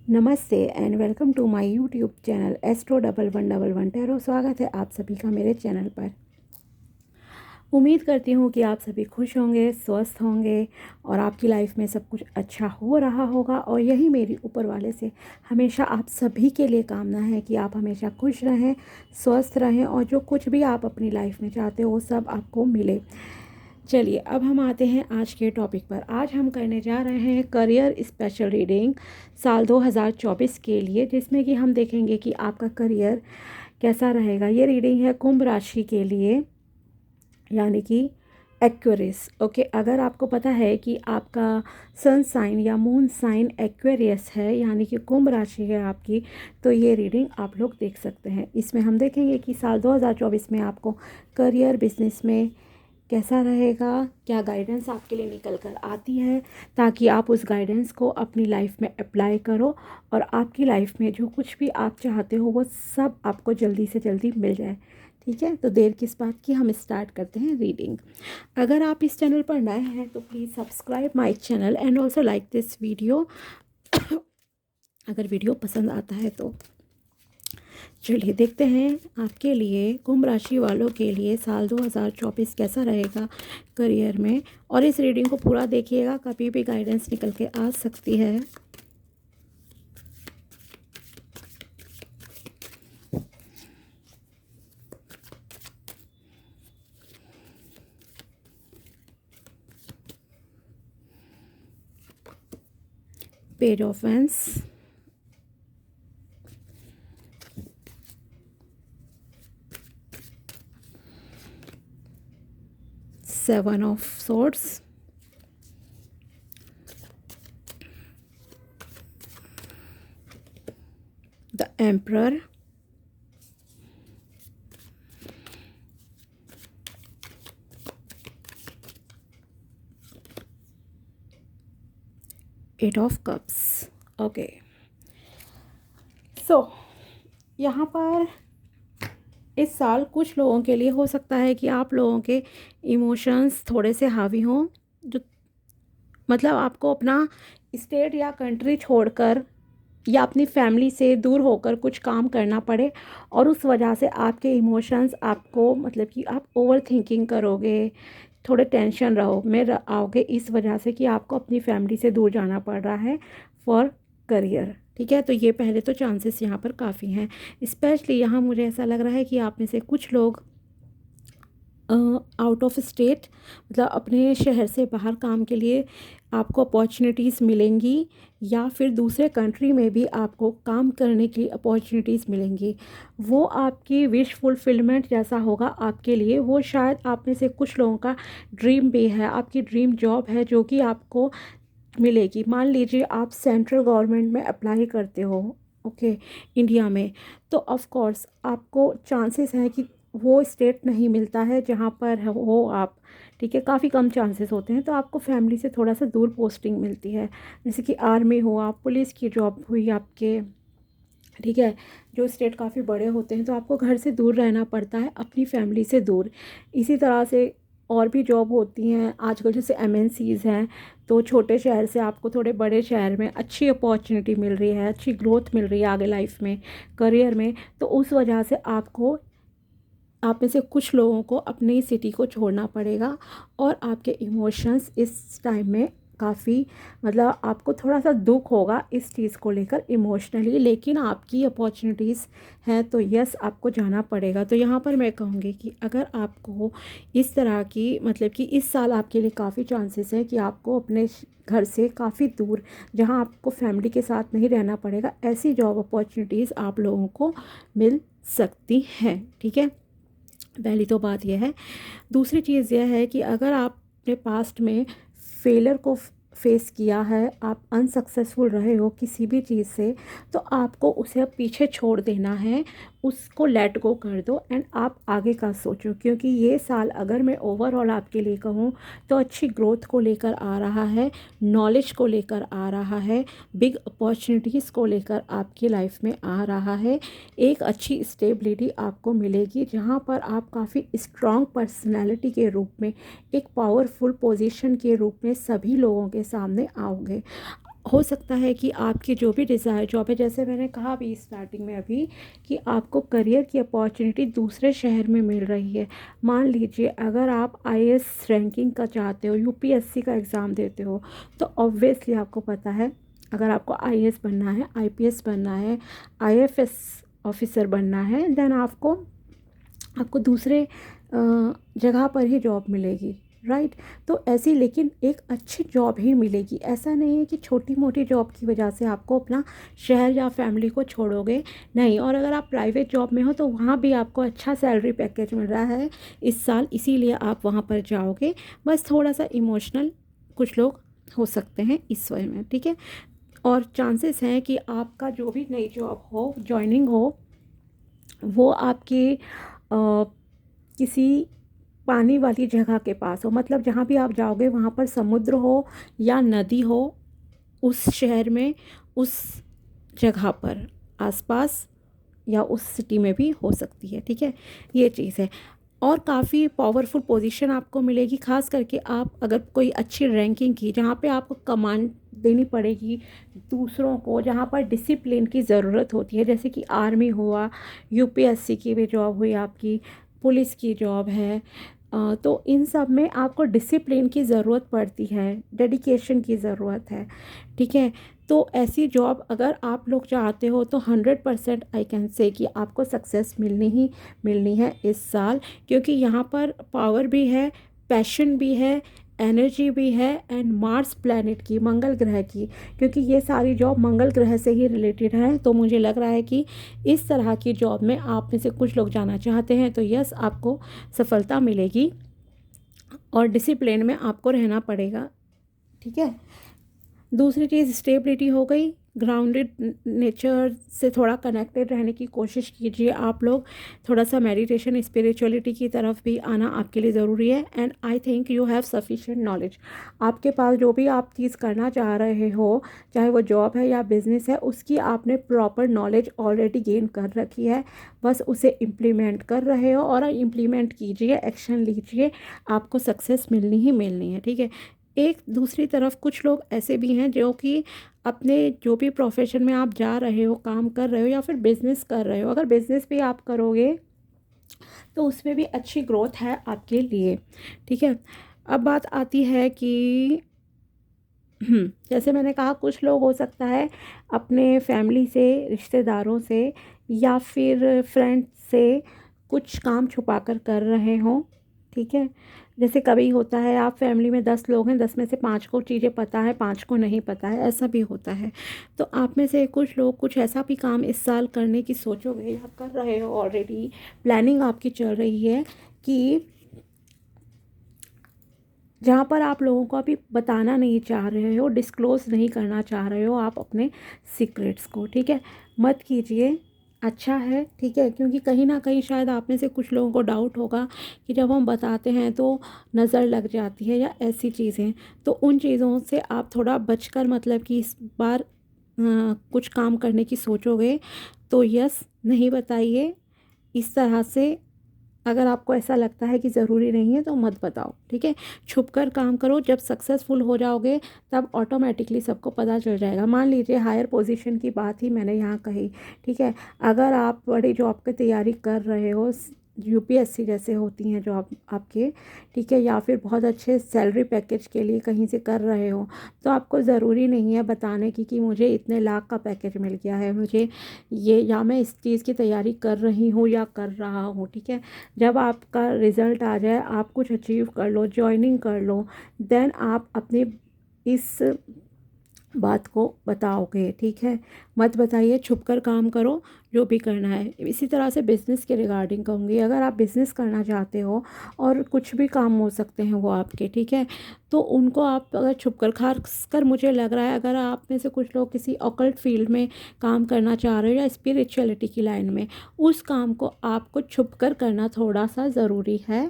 नमस्ते and welcome to my YouTube channel Astro1111 tarot. स्वागत है आप सभी का मेरे चैनल पर। उम्मीद करती हूँ कि आप सभी खुश होंगे, स्वस्थ होंगे और आपकी लाइफ में सब कुछ अच्छा हो रहा होगा। और यही मेरी ऊपर वाले से हमेशा आप सभी के लिए कामना है कि आप हमेशा खुश रहें, स्वस्थ रहें और जो कुछ भी आप अपनी लाइफ में चाहते हो वो सब आपको मिले। चलिए अब हम आते हैं आज के टॉपिक पर। आज हम करने जा रहे हैं करियर स्पेशल रीडिंग साल 2024 के लिए, जिसमें कि हम देखेंगे कि आपका करियर कैसा रहेगा। ये रीडिंग है कुंभ राशि के लिए, यानी कि एक्वेरियस। ओके, अगर आपको पता है कि आपका सन साइन या मून साइन एक्वेरियस है, यानी कि कुंभ राशि है आपकी, तो ये रीडिंग आप लोग देख सकते हैं। इसमें हम देखेंगे कि साल 2024 में आपको करियर, बिजनेस में कैसा रहेगा, क्या गाइडेंस आपके लिए निकल कर आती है, ताकि आप उस गाइडेंस को अपनी लाइफ में अप्लाई करो और आपकी लाइफ में जो कुछ भी आप चाहते हो वो सब आपको जल्दी से जल्दी मिल जाए। ठीक है, तो देर किस बात की, हम स्टार्ट करते हैं रीडिंग। अगर आप इस चैनल पर नए हैं तो please subscribe my channel and also like this video अगर वीडियो पसंद आता है तो। चलिए देखते हैं आपके लिए, कुंभ राशि वालों के लिए साल 2024 कैसा रहेगा करियर में। और इस रीडिंग को पूरा देखिएगा, कभी भी गाइडेंस निकल के आ सकती है। Page of wands, seven of swords, the emperor, eight of cups. Okay, so यहाँ पर इस साल कुछ लोगों के लिए हो सकता है कि आप लोगों के इमोशंस थोड़े से हावी हों, जो मतलब आपको अपना स्टेट या कंट्री छोड़कर या अपनी फैमिली से दूर होकर कुछ काम करना पड़े और उस वजह से आपके इमोशंस आपको मतलब कि आप ओवर थिंकिंग करोगे, थोड़े टेंशन रहो में आओगे, इस वजह से कि आपको अपनी फैमिली से दूर जाना पड़ रहा है फॉर करियर। ठीक है, तो ये पहले तो चांसेस यहाँ पर काफ़ी हैं। स्पेशली यहाँ मुझे ऐसा लग रहा है कि आप में से कुछ लोग आउट ऑफ स्टेट, मतलब अपने शहर से बाहर काम के लिए आपको अपॉर्चुनिटीज़ मिलेंगी, या फिर दूसरे कंट्री में भी आपको काम करने की अपॉर्चुनिटीज़ मिलेंगी। वो आपकी विश फुलफिलमेंट जैसा होगा आपके लिए। वो शायद आप में से कुछ लोगों का ड्रीम भी है, आपकी ड्रीम जॉब है जो कि आपको मिलेगी। मान लीजिए आप सेंट्रल गवर्नमेंट में अप्लाई करते हो, ओके, इंडिया में, तो ऑफ कोर्स आपको चांसेस है कि वो स्टेट नहीं मिलता है जहाँ पर हो आप। ठीक है, काफ़ी कम चांसेस होते हैं, तो आपको फैमिली से थोड़ा सा दूर पोस्टिंग मिलती है। जैसे कि आर्मी हो, आप पुलिस की जॉब हुई आपके, ठीक है, जो स्टेट काफ़ी बड़े होते हैं तो आपको घर से दूर रहना पड़ता है, अपनी फैमिली से दूर। इसी तरह से और भी जॉब होती हैं आजकल, जैसे एमएनसीज़ हैं, तो छोटे शहर से आपको थोड़े बड़े शहर में अच्छी अपॉर्चुनिटी मिल रही है, अच्छी ग्रोथ मिल रही है आगे लाइफ में, करियर में। तो उस वजह से आपको, आप में से कुछ लोगों को अपनी सिटी को छोड़ना पड़ेगा और आपके इमोशंस इस टाइम में काफ़ी, मतलब आपको थोड़ा सा दुख होगा इस चीज़ को लेकर इमोशनली, लेकिन आपकी अपॉर्चुनिटीज़ हैं तो यस आपको जाना पड़ेगा। तो यहाँ पर मैं कहूँगी कि अगर आपको इस तरह की, मतलब कि इस साल आपके लिए काफ़ी चांसेस हैं कि आपको अपने घर से काफ़ी दूर, जहाँ आपको फैमिली के साथ नहीं रहना पड़ेगा, ऐसी जॉब अपॉर्चुनिटीज़ आप लोगों को मिल सकती हैं। ठीक है, पहली तो बात यह है। दूसरी चीज़ यह है कि अगर आपने पास्ट में फेलियर को फेस किया है, आप अनसक्सेसफुल रहे हो किसी भी चीज़ से, तो आपको उसे अब पीछे छोड़ देना है, उसको लेट गो कर दो एंड आप आगे का सोचो। क्योंकि ये साल अगर मैं ओवरऑल आपके लिए कहूँ तो अच्छी ग्रोथ को लेकर आ रहा है, नॉलेज को लेकर आ रहा है, बिग अपॉर्चुनिटीज़ को लेकर आपकी लाइफ में आ रहा है। एक अच्छी स्टेबिलिटी आपको मिलेगी जहाँ पर आप काफ़ी स्ट्रॉन्ग पर्सनैलिटी के रूप में, एक पावरफुल पोजीशन के रूप में सभी लोगों के सामने आओगे। हो सकता है कि आपकी जो भी डिज़ायर जॉब है, जैसे मैंने कहा अभी स्टार्टिंग में अभी, कि आपको करियर की अपॉर्चुनिटी दूसरे शहर में मिल रही है। मान लीजिए अगर आप आईएएस रैंकिंग का चाहते हो, यूपीएससी का एग्ज़ाम देते हो, तो ऑब्वियसली आपको पता है अगर आपको आईएएस बनना है, आईपीएस बनना है, आईएफएस ऑफिसर बनना है, देन आपको आपको दूसरे जगह पर ही जॉब मिलेगी, राइट। तो ऐसी लेकिन एक अच्छी जॉब ही मिलेगी। ऐसा नहीं है कि छोटी मोटी जॉब की वजह से आपको अपना शहर या फैमिली को छोड़ोगे, नहीं। और अगर आप प्राइवेट जॉब में हो तो वहाँ भी आपको अच्छा सैलरी पैकेज मिल रहा है इस साल, इसीलिए आप वहाँ पर जाओगे। बस थोड़ा सा इमोशनल कुछ लोग हो सकते हैं इस वजह में, ठीक है। और चांसेस हैं कि आपका जो भी नई जॉब हो, जॉइनिंग हो, वो आपके किसी पानी वाली जगह के पास हो। मतलब जहाँ भी आप जाओगे वहाँ पर समुद्र हो या नदी हो, उस शहर में, उस जगह पर आसपास, या उस सिटी में भी हो सकती है, ठीक है। ये चीज़ है। और काफ़ी पावरफुल पोजीशन आपको मिलेगी, ख़ास करके आप अगर कोई अच्छी रैंकिंग की, जहाँ पे आपको कमांड देनी पड़ेगी दूसरों को, जहाँ पर डिसिप्लिन की ज़रूरत होती है, जैसे कि आर्मी हुआ, यूपीएससी की भी जॉब हुई आपकी, पुलिस की जॉब है। तो इन सब में आपको डिसिप्लिन की ज़रूरत पड़ती है, डेडिकेशन की ज़रूरत है, ठीक है। तो ऐसी जॉब अगर आप लोग चाहते हो तो 100% आई कैन से कि आपको सक्सेस मिलनी ही मिलनी है इस साल, क्योंकि यहाँ पर पावर भी है, पैशन भी है, एनर्जी भी है, एंड मार्स प्लैनेट की, मंगल ग्रह की, क्योंकि ये सारी जॉब मंगल ग्रह से ही रिलेटेड है। तो मुझे लग रहा है कि इस तरह की जॉब में आप में से कुछ लोग जाना चाहते हैं, तो यस, आपको सफलता मिलेगी और डिसिप्लिन में आपको रहना पड़ेगा, ठीक है। दूसरी चीज़ स्टेबिलिटी हो गई। ग्राउंडेड नेचर से थोड़ा कनेक्टेड रहने की कोशिश कीजिए आप लोग। थोड़ा सा मेडिटेशन, स्पिरिचुअलिटी की तरफ भी आना आपके लिए ज़रूरी है। And I think you have sufficient knowledge. आपके पास जो भी आप चीज़ करना चाह रहे हो, चाहे वो जॉब है या बिज़नेस है, उसकी आपने प्रॉपर नॉलेज ऑलरेडी गेन कर रखी है। बस उसे इम्प्लीमेंट कर रहे हो, और इम्प्लीमेंट कीजिए, एक्शन लीजिए, आपको सक्सेस मिलनी ही मिलनी है, ठीक है। एक दूसरी तरफ कुछ लोग ऐसे भी हैं जो कि अपने जो भी प्रोफेशन में आप जा रहे हो, काम कर रहे हो, या फिर बिज़नेस कर रहे हो, अगर बिज़नेस भी आप करोगे तो उसमें भी अच्छी ग्रोथ है आपके लिए, ठीक है। अब बात आती है कि जैसे मैंने कहा, कुछ लोग हो सकता है अपने फैमिली से, रिश्तेदारों से, या फिर फ्रेंड से कुछ काम छुपा कर रहे हों, ठीक है। जैसे कभी होता है आप फैमिली में 10 लोग हैं, 10 में से 5 को चीज़ें पता है, 5 को नहीं पता है, ऐसा भी होता है। तो आप में से कुछ लोग कुछ ऐसा भी काम इस साल करने की सोचोगे या कर रहे हो ऑलरेडी, प्लानिंग आपकी चल रही है कि जहाँ पर आप लोगों को अभी बताना नहीं चाह रहे हो, डिस्क्लोज़ नहीं करना चाह रहे हो आप अपने सीक्रेट्स को, ठीक है। मत कीजिए, अच्छा है, ठीक है। क्योंकि कहीं ना कहीं शायद आप में से कुछ लोगों को डाउट होगा कि जब हम बताते हैं तो नज़र लग जाती है या ऐसी चीज़ें। तो उन चीज़ों से आप थोड़ा बचकर, मतलब कि इस बार कुछ काम करने की सोचोगे तो यस, नहीं बताइए इस तरह से। अगर आपको ऐसा लगता है कि ज़रूरी नहीं है तो मत बताओ, ठीक है। छुप कर काम करो, जब सक्सेसफुल हो जाओगे तब ऑटोमेटिकली सबको पता चल जाएगा। मान लीजिए हायर पोजीशन की बात ही मैंने यहाँ कही, ठीक है। अगर आप बड़ी जॉब की तैयारी कर रहे हो, यूपीएससी जैसे होती हैं जॉब आपके, ठीक है, या फिर बहुत अच्छे सैलरी पैकेज के लिए कहीं से कर रहे हो, तो आपको ज़रूरी नहीं है बताने की कि मुझे इतने लाख का पैकेज मिल गया है, मुझे ये, या मैं इस चीज़ की तैयारी कर रही हूँ या कर रहा हूँ, ठीक है। जब आपका रिज़ल्ट आ जाए, आप कुछ अचीव कर लो, जॉइनिंग कर लो, देन आप अपने इस बात को बताओगे, ठीक है। मत बताइए, छुप कर काम करो जो भी करना है। इसी तरह से बिज़नेस के रिगार्डिंग कहूँगी, अगर आप बिज़नेस करना चाहते हो और कुछ भी काम हो सकते हैं वो आपके, ठीक है, तो उनको आप अगर छुप कर, खास कर मुझे लग रहा है अगर आप में से कुछ लोग किसी ऑकल्ट फील्ड में काम करना चाह रहे हो या स्पिरिचुअलिटी की लाइन में, उस काम को आपको छुप कर करना थोड़ा सा ज़रूरी है,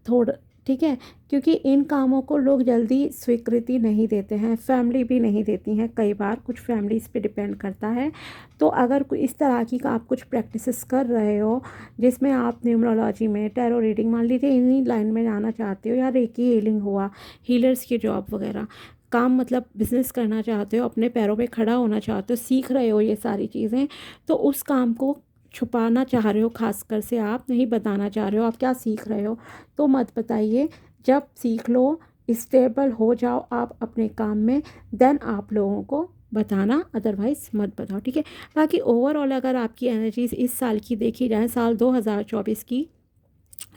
थोड़ा, ठीक है। क्योंकि इन कामों को लोग जल्दी स्वीकृति नहीं देते हैं, फैमिली भी नहीं देती हैं, कई बार कुछ फैमिलीज पे डिपेंड करता है। तो अगर कोई इस तरह की का आप कुछ प्रैक्टिसेस कर रहे हो जिसमें आप न्यूमरोलॉजी में, टैरो रीडिंग, मान लीजिए इन्हीं लाइन में जाना चाहते हो, या रेकी हीलिंग हुआ, हीलर्स की जॉब वगैरह, काम मतलब बिज़नेस करना चाहते हो, अपने पैरों पे खड़ा होना चाहते हो, सीख रहे हो ये सारी चीज़ें, तो उस काम को छुपाना चाह रहे हो, खासकर से आप नहीं बताना चाह रहे हो आप क्या सीख रहे हो, तो मत बताइए। जब सीख लो, स्टेबल हो जाओ आप अपने काम में, देन आप लोगों को बताना, अदरवाइज़ मत बताओ, ठीक है। बाकी ओवरऑल अगर आपकी एनर्जीज इस साल की देखी जाए, साल 2024 की,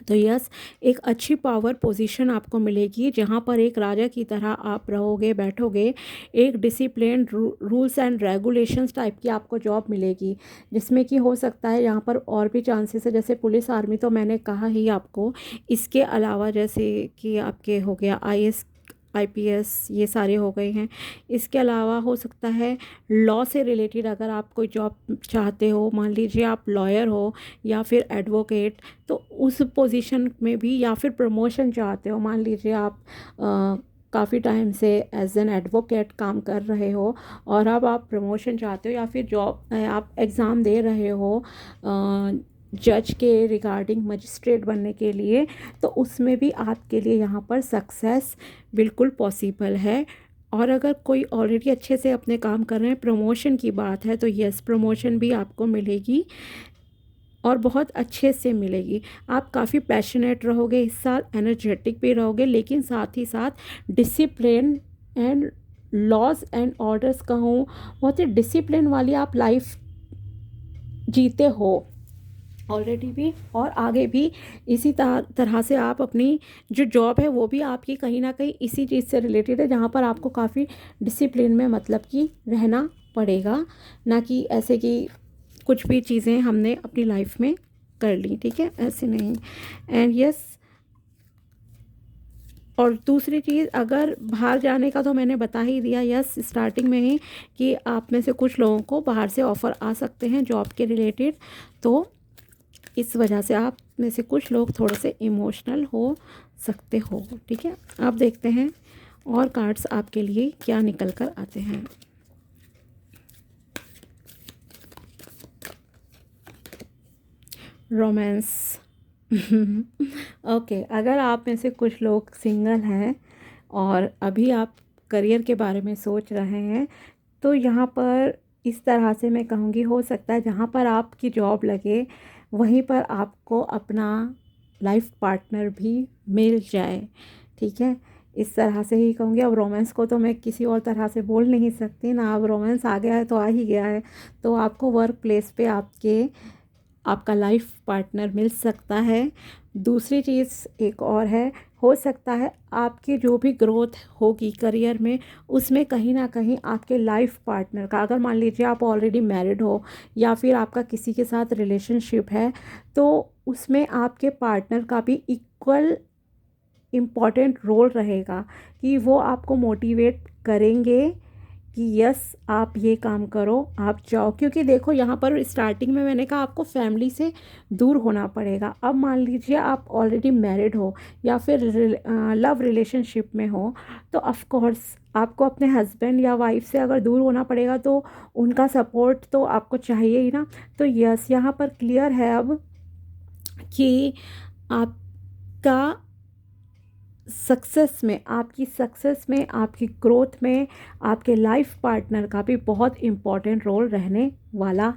तो यस, एक अच्छी पावर पोजीशन आपको मिलेगी जहाँ पर एक राजा की तरह आप रहोगे, बैठोगे। एक discipline, rules and regulations type की आपको जॉब मिलेगी, जिसमें कि हो सकता है यहाँ पर और भी चांसेस है, जैसे पुलिस आर्मी तो मैंने कहा ही आपको। इसके अलावा जैसे कि आपके हो गया आईएएस, आईपीएस, ये सारे हो गए हैं। इसके अलावा हो सकता है लॉ से रिलेटेड अगर आप कोई जॉब चाहते हो, मान लीजिए आप लॉयर हो या फिर एडवोकेट, तो उस पोजीशन में भी, या फिर प्रमोशन चाहते हो, मान लीजिए आप काफ़ी टाइम से एज एन एडवोकेट काम कर रहे हो और अब आप प्रमोशन चाहते हो, या फिर जॉब आप एग्ज़ाम दे रहे हो जज के रिगार्डिंग, मजिस्ट्रेट बनने के लिए, तो उसमें भी आपके लिए यहाँ पर सक्सेस बिल्कुल पॉसिबल है। और अगर कोई ऑलरेडी अच्छे से अपने काम कर रहे हैं, प्रमोशन की बात है, तो यस, प्रमोशन भी आपको मिलेगी और बहुत अच्छे से मिलेगी। आप काफ़ी पैशनेट रहोगे इस साल, एनर्जेटिक भी रहोगे, लेकिन साथ ही साथ discipline and laws and orders कहूँ, बहुत ही डिसिप्लिन वाली आप लाइफ जीते हो ऑलरेडी भी, और आगे भी इसी तरह से आप अपनी जो जॉब है वो भी आपकी कहीं ना कहीं इसी चीज़ से रिलेटेड है, जहाँ पर आपको काफ़ी डिसिप्लिन में मतलब कि रहना पड़ेगा, ना कि ऐसे कि कुछ भी चीज़ें हमने अपनी लाइफ में कर ली, ठीक है, ऐसे नहीं। एंड यस, और दूसरी चीज़, अगर बाहर जाने का तो मैंने बता ही दिया, यस, स्टार्टिंग में ही, कि आप में से कुछ लोगों को बाहर से ऑफ़र आ सकते हैं जॉब के रिलेटेड, तो इस वजह से आप में से कुछ लोग थोड़े से इमोशनल हो सकते हो, ठीक है। आप देखते हैं और कार्ड्स आपके लिए क्या निकल कर आते हैं। रोमांस। ओके, अगर आप में से कुछ लोग सिंगल हैं और अभी आप करियर के बारे में सोच रहे हैं, तो यहाँ पर इस तरह से मैं कहूँगी, हो सकता है जहाँ पर आपकी जॉब लगे वहीं पर आपको अपना लाइफ पार्टनर भी मिल जाए, ठीक है। इस तरह से ही कहूँगी। अब रोमांस को तो मैं किसी और तरह से बोल नहीं सकती ना, अब रोमांस आ गया है तो आ ही गया है, तो आपको वर्क प्लेस पे आपका लाइफ पार्टनर मिल सकता है। दूसरी चीज़ एक और है, हो सकता है आपकी जो भी ग्रोथ होगी करियर में, उसमें कहीं ना कहीं आपके लाइफ पार्टनर का, अगर मान लीजिए आप ऑलरेडी मैरिड हो या फिर आपका किसी के साथ रिलेशनशिप है, तो उसमें आपके पार्टनर का भी इक्वल इम्पॉर्टेंट रोल रहेगा, कि वो आपको मोटिवेट करेंगे कि यस आप ये काम करो, आप जाओ। क्योंकि देखो यहाँ पर स्टार्टिंग में मैंने कहा आपको फैमिली से दूर होना पड़ेगा। अब मान लीजिए आप ऑलरेडी मैरिड हो या फिर लव रिलेशनशिप में हो, तो ऑफ कोर्स आपको अपने हस्बैंड या वाइफ से अगर दूर होना पड़ेगा तो उनका सपोर्ट तो आपको चाहिए ही ना। तो यस, यहाँ पर क्लियर है अब कि आपका सक्सेस में, आपकी ग्रोथ में, आपके लाइफ पार्टनर का भी बहुत इम्पॉर्टेंट रोल रहने वाला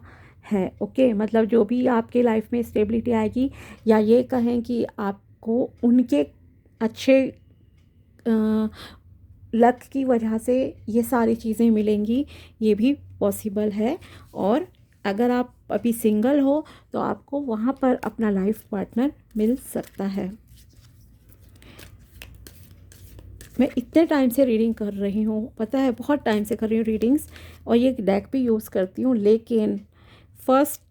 है। ओके, मतलब जो भी आपके लाइफ में स्टेबिलिटी आएगी, या ये कहें कि आपको उनके अच्छे लक की वजह से ये सारी चीज़ें मिलेंगी, ये भी पॉसिबल है। और अगर आप अभी सिंगल हो तो आपको वहाँ पर अपना लाइफ पार्टनर मिल सकता है। मैं इतने टाइम से रीडिंग कर रही हूँ, पता है, बहुत टाइम से कर रही हूँ रीडिंग्स, और ये डेक भी यूज़ करती हूँ, लेकिन फर्स्ट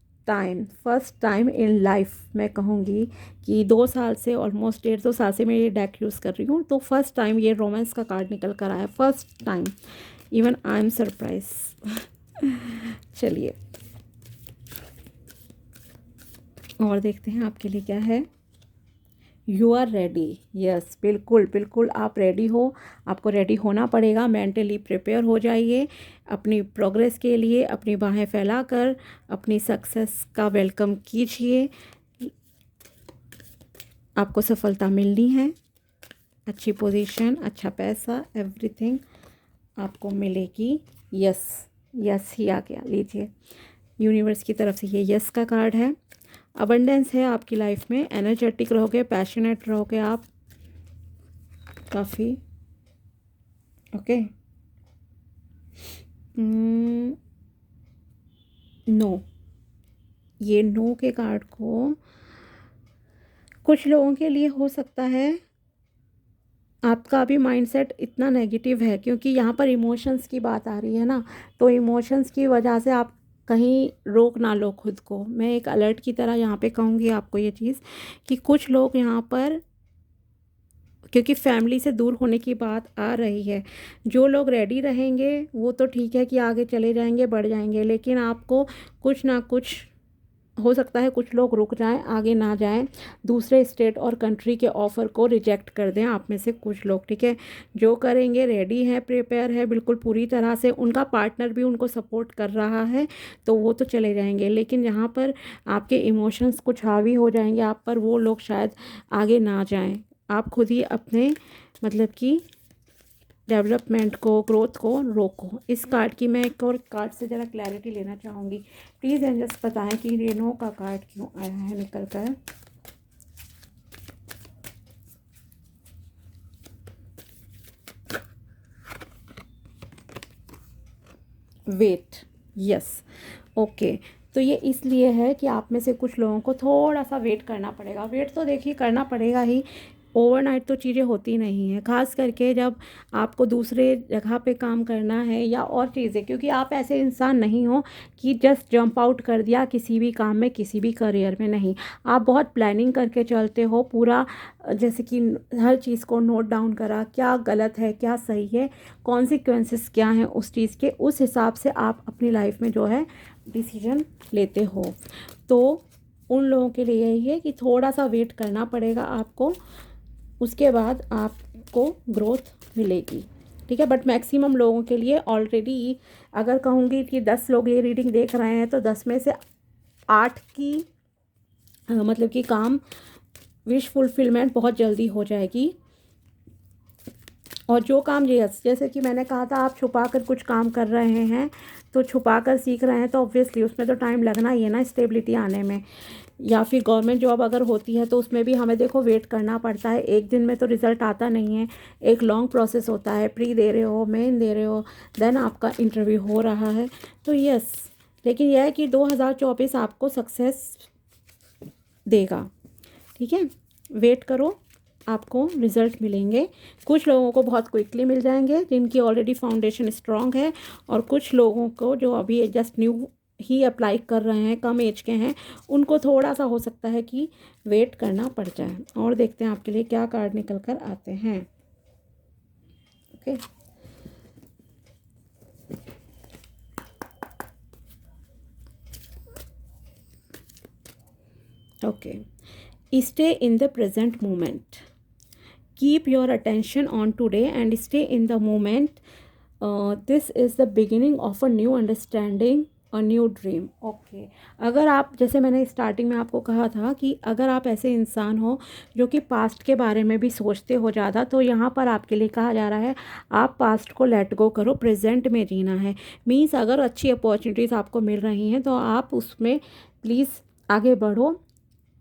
टाइम इन लाइफ मैं कहूँगी कि 2 साल से, ऑलमोस्ट 1.5-2 साल से मैं ये डेक यूज़ कर रही हूँ, तो फर्स्ट टाइम ये रोमांस का कार्ड निकल कर आया, first time, even I am surprise. चलिए और देखते हैं आपके लिए क्या है। यू आर रेडी, यस, बिल्कुल बिल्कुल आप रेडी हो, आपको रेडी होना पड़ेगा, मेंटली प्रिपेयर हो जाइए अपनी प्रोग्रेस के लिए, अपनी बाहें फैलाकर अपनी सक्सेस का वेलकम कीजिए। आपको सफलता मिलनी है, अच्छी पोजीशन, अच्छा पैसा, एवरीथिंग आपको मिलेगी। यस, यस ही आ गया, लीजिए यूनिवर्स की तरफ से ये यस का कार्ड है। अबंडेंस है आपकी लाइफ में, एनर्जेटिक रहोगे, पैशनेट रहोगे आप काफ़ी। ओके, नो, ये नो के कार्ड को कुछ लोगों के लिए हो सकता है आपका अभी माइंडसेट इतना नेगेटिव है, क्योंकि यहाँ पर इमोशंस की बात आ रही है ना, तो इमोशंस की वजह से आप कहीं रोक ना लो खुद को। मैं एक अलर्ट की तरह यहाँ पे कहूँगी आपको ये चीज़ कि कुछ लोग यहाँ पर, क्योंकि फैमिली से दूर होने की बात आ रही है, जो लोग रेडी रहेंगे वो तो ठीक है कि आगे चले जाएंगे, बढ़ जाएंगे, लेकिन आपको कुछ ना कुछ हो सकता है कुछ लोग रुक जाएं, आगे ना जाएं, दूसरे स्टेट और कंट्री के ऑफ़र को रिजेक्ट कर दें आप में से कुछ लोग, ठीक है। जो करेंगे रेडी है, प्रिपेयर है बिल्कुल पूरी तरह से, उनका पार्टनर भी उनको सपोर्ट कर रहा है, तो वो तो चले जाएंगे। लेकिन जहाँ पर आपके इमोशंस कुछ हावी हो जाएंगे आप पर, वो लोग शायद आगे ना जाएं। आप खुद ही अपने मतलब कि डेवलपमेंट को, ग्रोथ को रोको। इस कार्ड की मैं एक और कार्ड से ज़रा क्लैरिटी लेना चाहूँगी। प्लीज़ एंजल्स बताएं कि रेनो का कार्ड क्यों आया है निकल कर। Wait, yes, okay. तो ये इसलिए है कि आप में से कुछ लोगों को थोड़ा सा वेट करना पड़ेगा। वेट तो देखिए करना पड़ेगा ही, ओवरनाइट तो चीज़ें होती नहीं हैं, ख़ास करके जब आपको दूसरे जगह पे काम करना है या और चीज़ें, क्योंकि आप ऐसे इंसान नहीं हो कि जस्ट जंप आउट कर दिया किसी भी काम में, किसी भी करियर में, नहीं। आप बहुत प्लानिंग करके चलते हो पूरा, जैसे कि हर चीज़ को नोट डाउन करा, क्या गलत है क्या सही है, कॉन्सिक्वेंसेस क्या हैं उस चीज़ के, उस हिसाब से आप अपनी लाइफ में जो है डिसीजन लेते हो। तो उन लोगों के लिए यही है कि थोड़ा सा वेट करना पड़ेगा आपको, उसके बाद आपको ग्रोथ मिलेगी, ठीक है। बट मैक्सिमम लोगों के लिए ऑलरेडी, अगर कहूँगी कि 10 लोग ये रीडिंग देख रहे हैं तो 10 में से 8 की मतलब कि काम विश फुलफिलमेंट बहुत जल्दी हो जाएगी। और जो काम जैसे कि मैंने कहा था, आप छुपा कर कुछ काम कर रहे हैं, तो छुपा कर सीख रहे हैं तो ऑब्वियसली उसमें तो टाइम लगना ही है ना स्टेबिलिटी आने में। या फिर गवर्नमेंट जॉब अगर होती है तो उसमें भी हमें देखो वेट करना पड़ता है, एक दिन में तो रिज़ल्ट आता नहीं है, एक लॉन्ग प्रोसेस होता है। प्री दे रहे हो, मेन दे रहे हो, देन आपका इंटरव्यू हो रहा है। तो यस, लेकिन यह है कि 2024 आपको सक्सेस देगा, ठीक है। वेट करो, आपको रिज़ल्ट मिलेंगे। कुछ लोगों को बहुत क्विकली मिल जाएंगे जिनकी ऑलरेडी फाउंडेशन स्ट्रांग है, और कुछ लोगों को जो अभी जस्ट न्यू ही अप्लाई कर रहे हैं, कम एज के हैं, उनको थोड़ा सा हो सकता है कि वेट करना पड़ जाए। और देखते हैं आपके लिए क्या कार्ड निकल कर आते हैं। Okay, okay, stay in the present moment, keep your attention on today and stay in the moment. This is the beginning of a new understanding, a new dream. Okay, अगर आप, जैसे मैंने स्टार्टिंग में आपको कहा था कि अगर आप ऐसे इंसान हो जो कि पास्ट के बारे में भी सोचते हो ज़्यादा, तो यहाँ पर आपके लिए कहा जा रहा है आप पास्ट को लेट गो करो, प्रेजेंट में जीना है। मीन्स अगर अच्छी अपॉर्चुनिटीज़ आपको मिल रही हैं तो आप उसमें प्लीज़ आगे बढ़ो,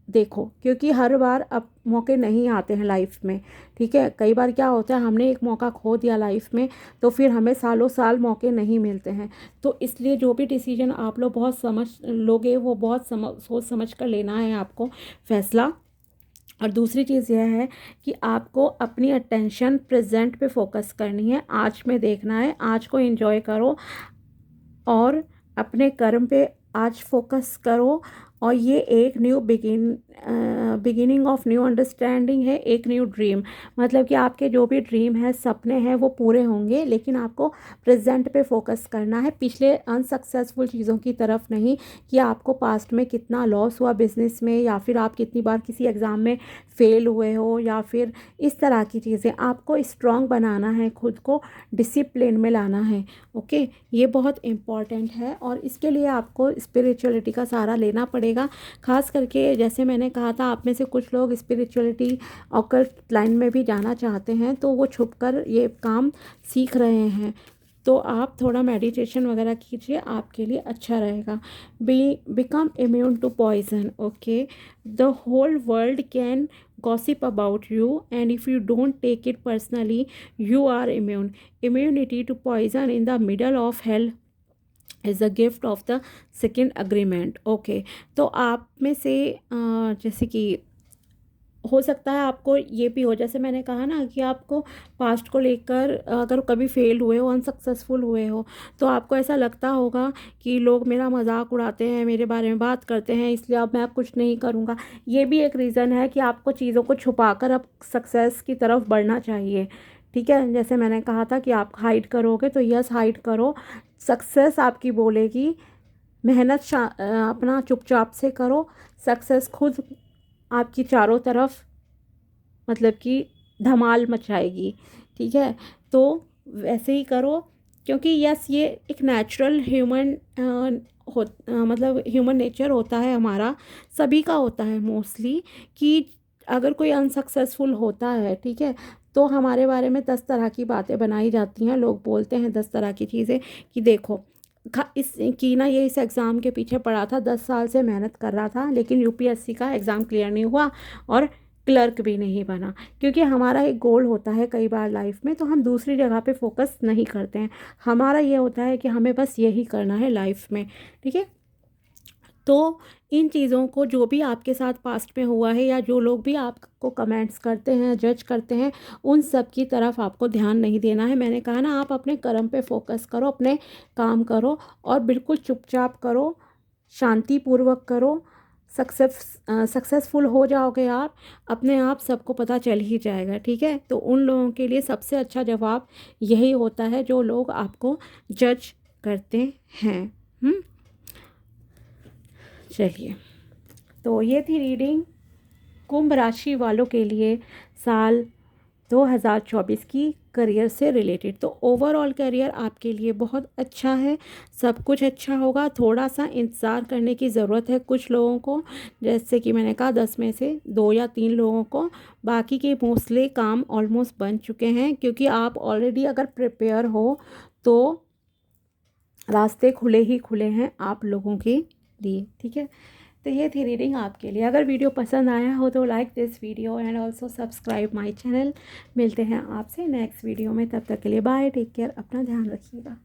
देखो, क्योंकि हर बार अब मौके नहीं आते हैं लाइफ में, ठीक है। कई बार क्या होता है, हमने एक मौका खो दिया लाइफ में तो फिर हमें सालों साल मौके नहीं मिलते हैं। तो इसलिए जो भी डिसीजन आप लोग बहुत समझ लोगे, वो बहुत सोच समझ कर लेना है आपको फैसला। और दूसरी चीज़ यह है कि आपको अपनी अटेंशन प्रेजेंट पे फोकस करनी है, आज में देखना है, आज को एंजॉय करो और अपने कर्म पे आज फोकस करो। और ये एक new beginning of new understanding है, एक न्यू ड्रीम, मतलब कि आपके जो भी ड्रीम है, सपने हैं, वो पूरे होंगे, लेकिन आपको प्रेजेंट पे फोकस करना है, पिछले अनसक्सेसफुल चीज़ों की तरफ नहीं, कि आपको पास्ट में कितना लॉस हुआ बिजनेस में, या फिर आप कितनी बार किसी एग्ज़ाम में फेल हुए हो, या फिर इस तरह की चीज़ें। आपको स्ट्रॉन्ग बनाना है, खुद को डिसिप्लिन में लाना है। ओके, ये बहुत इम्पॉर्टेंट है और इसके लिए आपको स्पिरिचुअलिटी का सहारा लेना पड़ेगा। खास करके जैसे मैंने कहा था, आप में से कुछ लोग स्पिरिचुअलिटी ऑकल्ट लाइन में भी जाना चाहते हैं, तो वो छुपकर ये काम सीख रहे हैं। तो आप थोड़ा मेडिटेशन वगैरह कीजिए, आपके लिए अच्छा रहेगा। Become immune to poison, okay. The whole world can gossip about you, and if you don't take it personally, you are immune. Immunity to poison in the middle of hell is a gift of the second agreement, okay. तो आप में से जैसे कि हो सकता है आपको ये भी हो, जैसे मैंने कहा ना कि आपको पास्ट को लेकर अगर कभी फेल हुए हो, अनसक्सेसफुल हुए हो, तो आपको ऐसा लगता होगा कि लोग मेरा मजाक उड़ाते हैं, मेरे बारे में बात करते हैं, इसलिए अब मैं कुछ नहीं करूँगा। ये भी एक रीज़न है कि आपको चीज़ों को छुपाकर अब सक्सेस की तरफ बढ़ना चाहिए, ठीक है। जैसे मैंने कहा था कि आप हाइड करोगे, तो यस, हाइड करो। सक्सेस आपकी बोलेगी, मेहनत अपना चुपचाप से करो, सक्सेस खुद आपकी चारों तरफ मतलब कि धमाल मचाएगी, ठीक है। तो वैसे ही करो, क्योंकि यस, ये एक नेचुरल ह्यूमन मतलब ह्यूमन नेचर होता है हमारा, सभी का होता है मोस्टली, कि अगर कोई अनसक्सेसफुल होता है, ठीक है, तो हमारे बारे में 10 तरह की बातें बनाई जाती हैं। लोग बोलते हैं 10 तरह की चीज़ें कि देखो इस की ना ये इस एग्ज़ाम के पीछे पड़ा था, 10 साल से मेहनत कर रहा था, लेकिन यूपीएससी का एग्ज़ाम क्लियर नहीं हुआ और क्लर्क भी नहीं बना। क्योंकि हमारा एक गोल होता है कई बार लाइफ में, तो हम दूसरी जगह पे फोकस नहीं करते हैं। हमारा ये होता है कि हमें बस यही करना है लाइफ में, ठीक है। तो इन चीज़ों को, जो भी आपके साथ पास्ट में हुआ है या जो लोग भी आपको कमेंट्स करते हैं, जज करते हैं, उन सब की तरफ आपको ध्यान नहीं देना है। मैंने कहा ना, आप अपने कर्म पे फोकस करो, अपने काम करो और बिल्कुल चुपचाप करो, शांतिपूर्वक करो। सक्सेसफुल हो जाओगे आप, अपने आप सबको पता चल ही जाएगा, ठीक है। तो उन लोगों के लिए सबसे अच्छा जवाब यही होता है जो लोग आपको जज करते हैं। चलिए, तो ये थी रीडिंग कुंभ राशि वालों के लिए साल 2024 की करियर से रिलेटेड। तो ओवरऑल करियर आपके लिए बहुत अच्छा है, सब कुछ अच्छा होगा। थोड़ा सा इंतज़ार करने की ज़रूरत है कुछ लोगों को, जैसे कि मैंने कहा 10 में से 2 या 3 लोगों को। बाकी के मोस्टली काम ऑलमोस्ट बन चुके हैं, क्योंकि आप ऑलरेडी अगर प्रिपेयर हो तो रास्ते खुले ही खुले हैं आप लोगों के लिए, ठीक है। तो ये थी रीडिंग आपके लिए। अगर वीडियो पसंद आया हो तो like this video and also subscribe my channel. मिलते हैं आपसे नेक्स्ट वीडियो में, तब तक के लिए बाय, टेक केयर, अपना ध्यान रखिएगा।